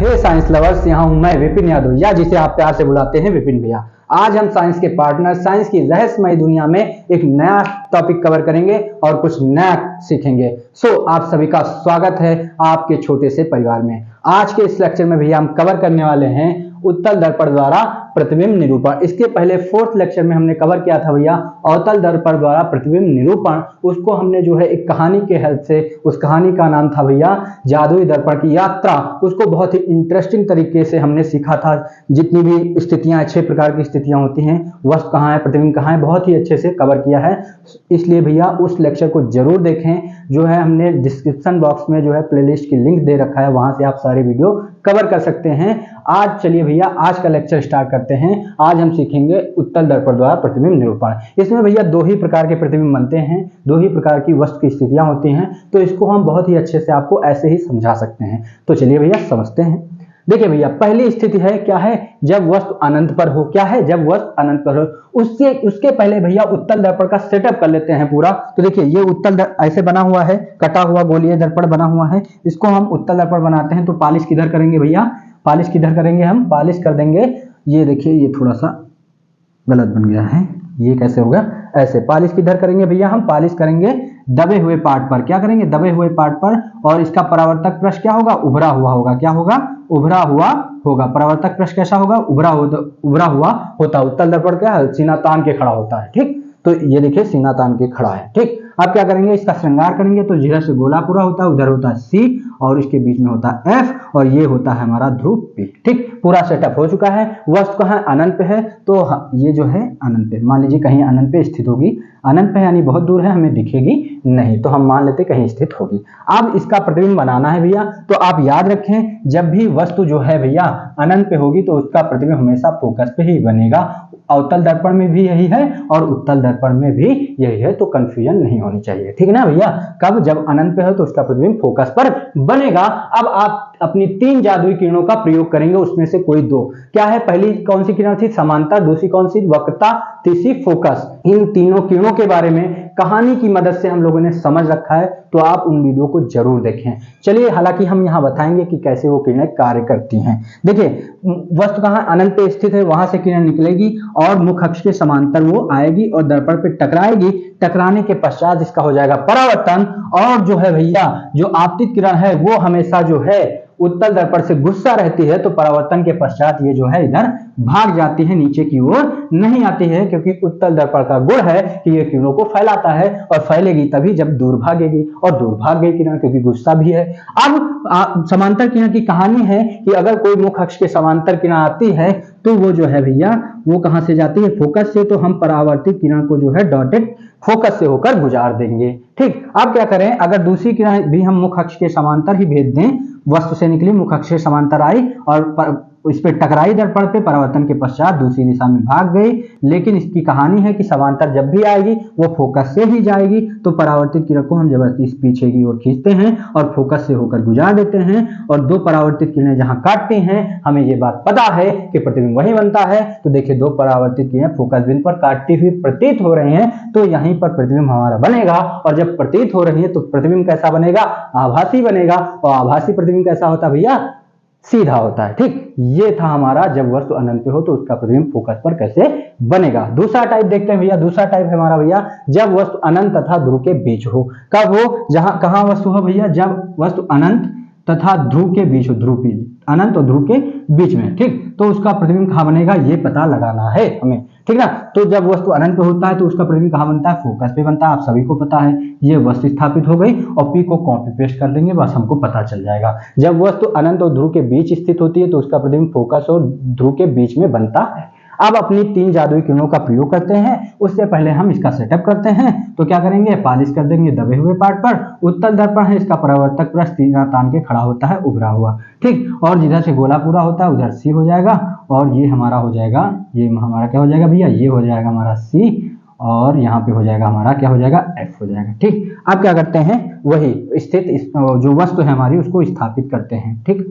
हे science lovers, यहाँ हूं मैं विपिन यादव, या जिसे आप प्यार से बुलाते हैं विपिन भैया। आज हम साइंस के पार्टनर, साइंस की रहस्यमय दुनिया में एक नया टॉपिक कवर करेंगे और कुछ नया सीखेंगे। आप सभी का स्वागत है आपके छोटे से परिवार में। आज के इस लेक्चर में भैया हम कवर करने वाले हैं उत्तल दर्पण द्वारा प्रतिबिंब निरूपण। इसके पहले 4th लेक्चर में हमने कवर किया था भैया अवतल दर्पण द्वारा प्रतिबिंब निरूपण। उसको हमने जो है एक कहानी के हेल्प से, उस कहानी का नाम था भैया जादुई दर्पण की यात्रा। उसको बहुत ही इंटरेस्टिंग तरीके से हमने सीखा था। जितनी भी स्थितियां, 6 प्रकार की स्थितियां होती हैं, वस्तु कहाँ है, प्रतिबिंब कहाँ है, बहुत ही अच्छे से कवर किया है। इसलिए भैया उस लेक्चर को जरूर देखें। जो है हमने डिस्क्रिप्शन बॉक्स में जो है प्लेलिस्ट की लिंक दे रखा है, वहां से आप सारे वीडियो कवर कर सकते हैं। आज चलिए भैया आज का लेक्चर स्टार्ट करते हैं। आज हम सीखेंगे उत्तल दर्पण द्वारा प्रतिबिंब निरूपण। इसमें भैया 2 ही प्रकार के प्रतिबिंब बनते हैं, 2 ही प्रकार की वस्तु की स्थितियां होती हैं, तो इसको हम बहुत ही अच्छे से आपको ऐसे ही समझा सकते हैं। तो चलिए भैया समझते हैं। देखिए भैया पहली स्थिति है क्या है, जब वस्तु अनंत पर हो। क्या है, जब वस्तु अनंत पर हो। उसके पहले भैया उत्तल दर्पण का सेटअप कर लेते हैं पूरा। तो देखिए ये उत्तल ऐसे बना हुआ है, कटा हुआ गोलीय दर्पण बना हुआ है। इसको हम उत्तल दर्पण बनाते हैं। तो पॉलिश किधर करेंगे भैया, पॉलिश किधर करेंगे, हम पॉलिश कर देंगे। ये देखिए ये थोड़ा सा गलत बन गया है, ये कैसे होगा, ऐसे पॉलिश किधर करेंगे भैया, हम पॉलिश करेंगे दबे हुए पार्ट पर। क्या करेंगे, दबे हुए पार्ट पर। और इसका परावर्तक पृष्ठ क्या होगा, उभरा हुआ होगा। क्या होगा, उभरा हुआ होगा। परावर्तक पृष्ठ कैसा होगा, उभरा हुआ होता है। उत्तल दर्पण क्या है, सीना तान के खड़ा होता है। ठीक, तो ये देखिए सीना तान के खड़ा है। ठीक, अब क्या करेंगे, इसका श्रृंगार करेंगे। तो इधर से गोला पूरा होता है, उधर होता है C और इसके बीच में होता है F और ये होता है हमारा ध्रुव P। ठीक, पूरा सेटअप हो चुका है। वस्तु कहाँ अनंत पे है, तो ये जो है अनंत पे, मान लीजिए कहीं अनंत पे स्थित होगी। अनंत पे यानी बहुत दूर है, हमें दिखेगी नहीं, तो हम मान लेते कहीं स्थित होगी। अब इसका प्रतिबिंब बनाना है भैया। तो आप याद रखें, जब भी वस्तु जो है भैया अनंत पे होगी तो उसका प्रतिबिंब हमेशा फोकस पे ही बनेगा। अवतल दर्पण में भी यही है और उत्तल दर्पण में भी यही है, तो कंफ्यूजन नहीं होनी चाहिए। ठीक है ना भैया, कब, जब अनंत पे हो तो उसका प्रतिबिंब फोकस पर बनेगा। अब आप अपनी 3 जादुई किरणों का प्रयोग करेंगे, उसमें से कोई 2। क्या है, पहली कौन सी किरण थी, समांतर, दूसरी कौन सी, वक्रता, तीसरी फोकस। इन तीनों किरणों के बारे में कहानी की मदद से हम लोगों ने समझ रखा है, तो आप उन वीडियो को जरूर देखें। चलिए, हालांकि हम यहाँ बताएंगे कि कैसे वो किरणें कार्य करती हैं। देखिए वस्तु कहाँ अनंत पे स्थित है, वहां से किरण निकलेगी और मुख्य अक्ष के समांतर वो आएगी और दर्पण पे टकराएगी। टकराने के पश्चात इसका हो जाएगा परावर्तन। और जो है भैया जो आपतित किरण है वो हमेशा जो है उत्तल दर्पण से गुस्सा रहती है, तो परावर्तन के पश्चात ये जो है इधर भाग जाती है, नीचे की ओर नहीं आती है, क्योंकि उत्तल दर्पण का गुण है कि ये किरणों को फैलाता है और फैलेगी तभी जब दूर भागेगी, और दूर भाग गई किरण क्योंकि गुस्सा भी है। अब समांतर किरण की कहानी है कि अगर कोई मुख्य अक्ष के समांतर किरण आती है तो वो जो है भैया वो कहां से जाती है, फोकस से। तो हम परावर्तित किरण को जो है डॉटेड फोकस से होकर गुजार देंगे। ठीक, अब क्या करें, अगर दूसरी किरण भी हम मुख्य अक्ष के समांतर ही भेज दें, वस्तु से निकली मुख्य अक्ष के समांतर आई और इस पे टकराई दर्पण पे, परावर्तन के पश्चात दूसरी दिशा में भाग गई। लेकिन इसकी कहानी है कि समांतर जब भी आएगी वो फोकस से ही जाएगी, तो परावर्तित किरण को हम जबरदस्ती इस पीछे की ओर खींचते हैं और फोकस से होकर गुजार देते हैं। और 2 परावर्तित किरणें जहां काटती हैं, हमें ये बात पता है कि प्रतिबिंब वही बनता है। तो देखिए 2 परावर्तित किरणें फोकस बिंदु पर काटती हुई प्रतीत हो रही हैं, तो यहीं पर प्रतिबिंब हमारा बनेगा। और जब प्रतीत हो रही है तो प्रतिबिंब कैसा बनेगा, आभासी बनेगा। और आभासी प्रतिबिंब कैसा होता है भैया, सीधा होता है। ठीक, ये था हमारा जब वस्तु अनंत पे हो तो उसका प्रतिबिंब फोकस पर कैसे बनेगा। दूसरा टाइप देखते हैं भैया। दूसरा टाइप है हमारा भैया जब वस्तु अनंत तथा ध्रुव के बीच हो। कब हो, जहां कहां वस्तु हो भैया, जब वस्तु अनंत तथा ध्रुव के बीच हो, ध्रुव अनंत और ध्रुव के बीच में। ठीक, तो उसका प्रतिबिंब कहां बनेगा ये पता लगाना है हमें। ठीक ना, तो जब वस्तु अनंत पे होता है तो उसका प्रतिबिंब कहां बनता है, फोकस पे बनता है। आप सभी को पता है, ये वस्तु स्थापित हो गई और P को कॉपी पेस्ट कर देंगे, बस हमको पता चल जाएगा। जब वस्तु अनंत और ध्रुव के बीच स्थित होती है तो उसका प्रतिबिंब फोकस और ध्रुव के बीच में बनता है। अब अपनी 3 जादुई किरणों का प्रयोग करते हैं। उससे पहले हम इसका सेटअप करते हैं। तो क्या करेंगे, पॉलिश कर देंगे दबे हुए पार्ट पर। उत्तल दर्पण है, इसका परावर्तक पृष्ठ सीना तान के खड़ा होता है, उभरा हुआ। ठीक, और जिधर से गोला पूरा होता है उधर C हो जाएगा और ये हमारा हो जाएगा, ये हमारा क्या हो जाएगा भैया, ये हो जाएगा हमारा C और यहाँ पे हो जाएगा हमारा क्या हो जाएगा, F हो जाएगा। ठीक, अब क्या करते हैं, वही स्थित जो वस्तु है हमारी उसको स्थापित करते हैं। ठीक,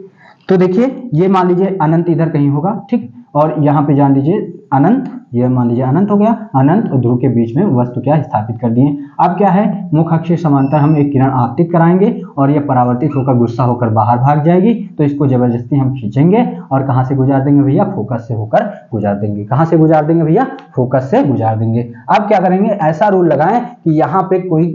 तो देखिए ये मान लीजिए अनंत इधर कहीं होगा। ठीक, और यहाँ पे जान लीजिए अनंत, ये मान लीजिए अनंत हो गया। अनंत और ध्रुव के बीच में वस्तु क्या स्थापित कर दिए। अब क्या है, मुख्य अक्ष के समांतर हम एक किरण आपतित कराएंगे और ये परावर्तित होकर गुस्सा होकर बाहर भाग जाएगी, तो इसको जबरदस्ती हम खींचेंगे और कहाँ से गुजार देंगे भैया, फोकस से होकर गुजार देंगे। कहाँ से गुजार देंगे भैया, फोकस से गुजार देंगे। अब क्या करेंगे, ऐसा रूल लगाएं कि यहाँ पे कोई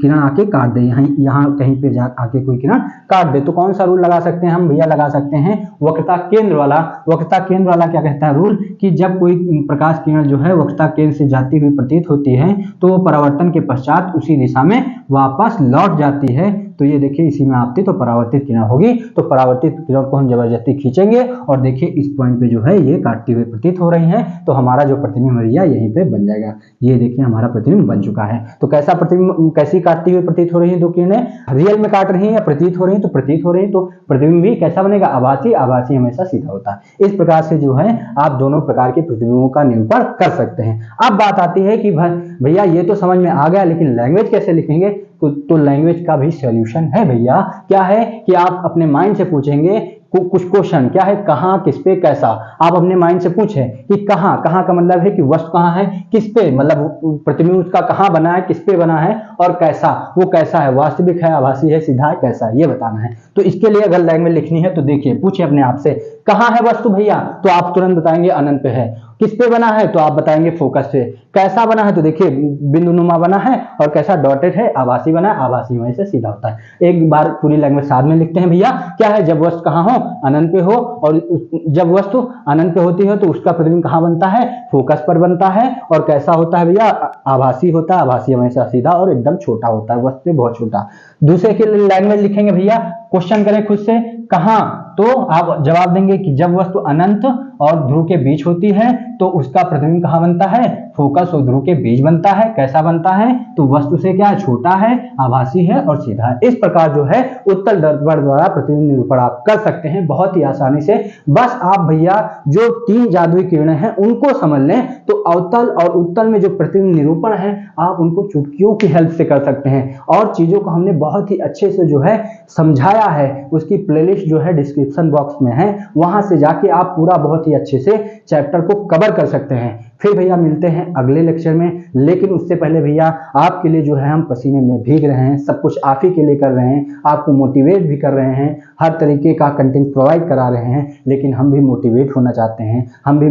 किरण आके काट दे, यहाँ कहीं पे जा आके कोई किरण काट दे। तो कौन सा रूल लगा सकते हैं हम भैया, लगा सकते हैं वक्रता केंद्र वाला। वक्रता केंद्र वाला क्या कहता है रूल, कि जब कोई प्रकाश किरण जो है वक्रता केंद्र से जाती हुई प्रतीत होती है तो वो परावर्तन के पश्चात उसी दिशा में वापस लौट जाती है। तो ये देखिए इसी में आपती तो परावर्तित किरण होगी, तो परावर्तित किरण को हम जबरदस्ती खींचेंगे और देखिए इस पॉइंट पे जो है ये काटती हुई प्रतीत हो रही है, तो हमारा जो प्रतिबिंब भैया यहीं पे बन जाएगा। ये देखिए हमारा प्रतिबिंब बन चुका है। तो कैसा प्रतिबिंब, कैसी काटती हुई प्रतीत हो रही है दो किरणें, रियल में काट रही है या प्रतीत हो रही है, तो प्रतीत हो रही है, तो प्रतिबिंब भी कैसा बनेगा, आभासी। आभासी हमेशा सीधा होता है। इस प्रकार से जो है आप दोनों प्रकार के प्रतिबिंबों का निरूपण कर सकते हैं। अब बात आती है कि भैया ये तो समझ में आ गया, लेकिन लैंग्वेज कैसे लिखेंगे, तो लैंग्वेज का भी सॉल्यूशन है भैया। क्या है कि आप अपने माइंड से पूछेंगे कुछ क्वेश्चन, क्या है, कहाँ, किस पे, कैसा। आप अपने माइंड से पूछें कि कहाँ, कहाँ का मतलब है कि वस्तु कहाँ है, किस पे, मतलब प्रतिबिंब उसका कहाँ बना है, किस पे बना है, और कैसा, वो कैसा है, वास्तविक है, आभासी है, सीधा है, कैसा है, ये बताना है। तो इसके लिए अगर लैंग्वेज लिखनी है तो देखिए पूछिए अपने आप से, कहाँ है वस्तु भैया, तो आप तुरंत बताएंगे अनंत पे है। किस पे बना है, तो आप बताएंगे फोकस से। कैसा बना है, तो देखिए बिंदुनुमा बना है, और कैसा डॉटेड है, आभासी बना है, आभासी वहीं से सीधा होता है। एक बार पूरी लैंग्वेज साथ में लिखते हैं भैया। क्या है, जब वस्तु कहाँ हो, अनंत पे हो, और जब वस्तु अनंत पे होती है तो उसका प्रतिबिंब कहाँ बनता है, फोकस पर बनता है। और कैसा होता है भैया, आभासी होता है, आभासी हमेशा सीधा और एकदम छोटा होता है, वस्तु से बहुत छोटा। दूसरे के लिए लैंग्वेज लिखेंगे भैया, क्वेश्चन करें खुद से, कहाँ, तो आप जवाब देंगे कि जब वस्तु अनंत और ध्रुव के बीच होती है तो उसका प्रतिबिंब कहाँ बनता है, फोकस और ध्रुव के बीच बनता है। कैसा बनता है, तो वस्तु से क्या है, छोटा है, आभासी है और सीधा है। इस प्रकार जो है उत्तल दर्पण द्वारा प्रतिबिंब निरूपण आप कर सकते हैं बहुत ही आसानी से। बस आप भैया जो 3 जादुई किरणें हैं उनको समझ लें, तो अवतल और उत्तल में जो प्रतिबिंब निरूपण है आप उनको चुटकियों की हेल्प से कर सकते हैं। और चीजों को हमने बहुत ही अच्छे से जो है समझाया है, उसकी प्लेलिस्ट जो है डिस्क्रिप्शन बॉक्स में है, वहां से जाके आप पूरा बहुत ही अच्छे से चैप्टर को कवर कर सकते हैं। फिर भैया मिलते हैं अगले लेक्चर में, लेकिन उससे पहले भैया आपके लिए जो है हम पसीने में भीग रहे हैं, सब कुछ आप ही के लिए कर रहे हैं, आपको मोटिवेट भी कर रहे हैं, हर तरीके का कंटेंट प्रोवाइड करा रहे हैं, लेकिन हम भी मोटिवेट होना चाहते हैं। हम भी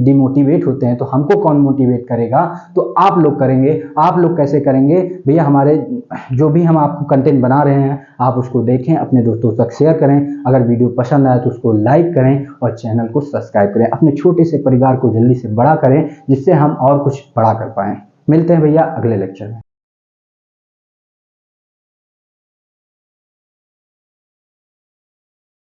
डिमोटिवेट होते हैं, तो हमको कौन मोटिवेट करेगा, तो आप लोग करेंगे। आप लोग कैसे करेंगे भैया, हमारे जो भी हम आपको कंटेंट बना रहे हैं आप उसको देखें, अपने दोस्तों तक शेयर करें, अगर वीडियो पसंद आए तो उसको लाइक करें और चैनल को सब्सक्राइब करें। अपने छोटे से परिवार को जल्दी से बड़ा करें जिससे हम और कुछ बड़ा कर पाएं। मिलते हैं भैया अगले लेक्चर में।